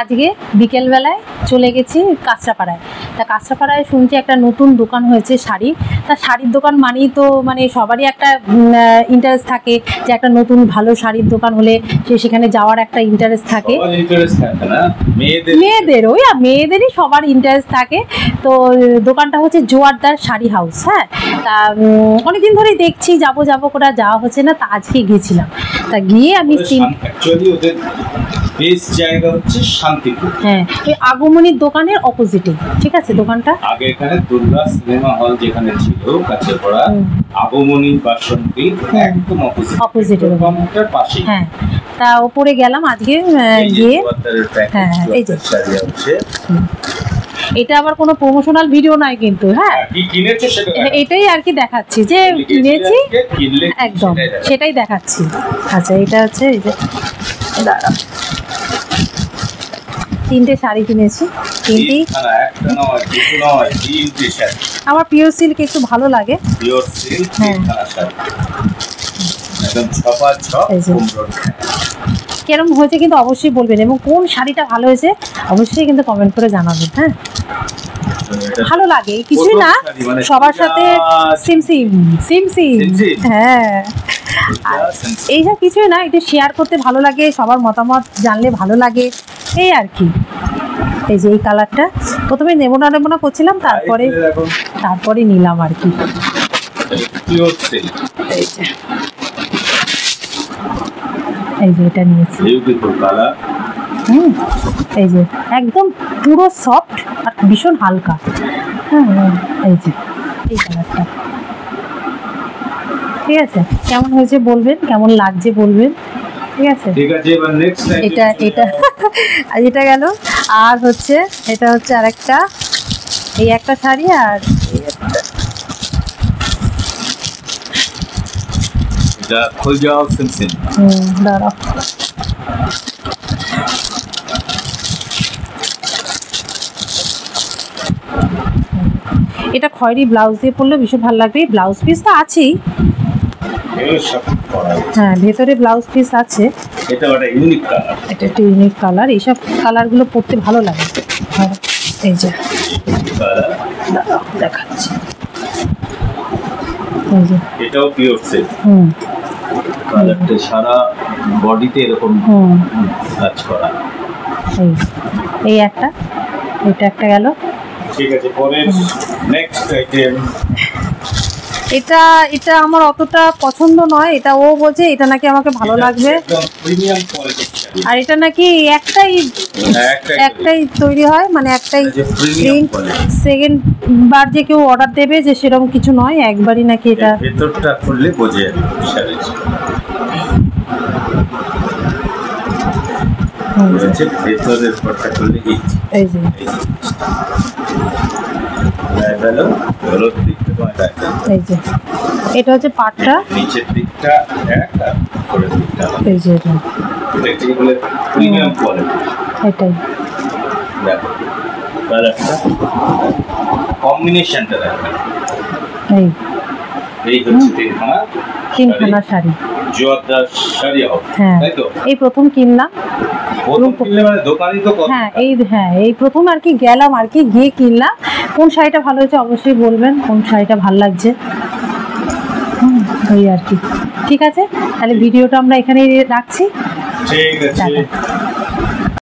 আজকে বিকেলবেলায় চলে গেছি কাঁচরাপাড়ায়। তা কাঁচরাপাড়ায় শুনছি একটা নতুন দোকান হয়েছে শাড়ি। তা শাড়ির দোকান মানেই তো মানে সবারই একটা ইন্টারেস্ট থাকে যে একটা নতুন ভালো শাড়ির দোকান হলে সেখানে যাওয়ার একটা ইন্টারেস্ট থাকে। মেয়েদেরই সবার ইন্টারেস্ট থাকে। তো দোকানটা হচ্ছে জোয়ারদার শাড়ি হাউস। হ্যাঁ, তা অনেকদিন ধরেই দেখছি যাবো করে যাওয়া হচ্ছে না। তা আজকে গিয়েছিলাম। তা গিয়ে আমি বেস্ট জায়গা হচ্ছে শান্তিপুর। হ্যাঁ, ওই আগমনীর দোকানের অপোজিটে। ঠিক আছে, দোকানটা আগে এখানে দুর্গা সিনেমা হল যেখানে ছিল কাছে পড়া আগমনী বাসন্তী একদম অপোজিটে দোকানটার পাশে। হ্যাঁ, তা ওপরে গেলাম আজকে গিয়ে। হ্যাঁ, এই যে শাড়ি আছে। এটা আবার কোনো প্রমোশনাল ভিডিও নয় কিন্তু। হ্যাঁ, কি কিনেছো সেটা এটাই আর কি দেখাচ্ছি যে কিনেছি, একদম সেটাই দেখাচ্ছি। আচ্ছা, এটা হচ্ছে এই যে তিনটে শাড়ি কিনেছি। তিনটেই আমার পিওর সিল্ক একটু ভালো লাগে। হ্যাঁ, কেরম হয়েছে কিন্তু অবশ্যই বলবেন, এবং কোন শাড়িটা ভালো হয়েছে অবশ্যই কিন্তু কমেন্ট করে জানাবেন। হ্যাঁ, ভালো লাগে, কিছু না, সবার সাথে সিম সিম সিম সিম। হ্যাঁ, এইসব কিছুই না, একটু শেয়ার করতে ভালো লাগে, সবার মতামত জানলে ভালো লাগে, এই আর কি। এই যে এই কালারটা প্রথমে নেবো না করছিলাম, তারপরে নিলাম আর কি। এই যে এটা নিয়েছি। এই যে একদম পুরো সফট আর ভীষণ হালকা। এই যে এই কালারটা ঠিক আছে, কেমন হয়েছে বলবেন, কেমন লাগছে বলবেন। ঠিক আছে, এবার নেক্সট এটা গেল। আর হচ্ছে এটা হচ্ছে আরেকটা, এই একটা শাড়ি আর দাঁড়াও। এটা খয়েরি ব্লাউজ দিয়ে পরলে ভীষণ ভালো লাগবে। ব্লাউজ পিস তো আছেই। হ্যাঁ, ভেতরে ব্লাউজ পিস আছে। এটা একটা ইউনিক কালার। এইসব কালারগুলো পরতে ভালো লাগে। এই যে দেখাচ্ছি, এটাও পিওর সিল্ক। কালারটা সারা বডিতে এরকম কাজ করা। এই একটা, এটা একটা গেল। ঠিক আছে, পরে নেক্সট আইটেম। এটা আমার অতটা পছন্দ নয়। এটা ও বলছে এটা নাকি আমাকে ভালো লাগবে, আর এটা নাকি একটাই তৈরি হয়, মানে একটাই প্রিন্ট। সেকেন্ড বার যে কেউ অর্ডার দেবে যে সেরকম কিছু নয়, একবারই নাকি এটা। ভেতরটা খুললে বোঝা যাবে শাড়ি। ভেতরের পাটটা খুললে এই যে এই যে এটা হচ্ছে পাটটা, নিচের দিকটা উপরের দিকটা। এই যে এটা বলে প্রিমিয়াম কোয়ালিটি। এটাই দেখো কালারটা, কম্বিনেশনটা দেখো। এই হচ্ছে তিনখানা শাড়ি, জোয়ারদার শাড়ি হবে। হ্যাঁ, তাই তো? এই প্রথম কিনলাম। মানে দোকানই তো। হ্যাঁ, এই প্রথম আর কি গেলাম, আর কি গিয়ে কিনলাম। কোন শাড়িটা ভালো হয়েছে অবশ্যই বলবেন, কোন শাড়িটা ভালো লাগছে। ওই আর কি। ঠিক আছে, তাহলে ভিডিওটা আমরা এখানেই রাখছি। ঠিক আছে।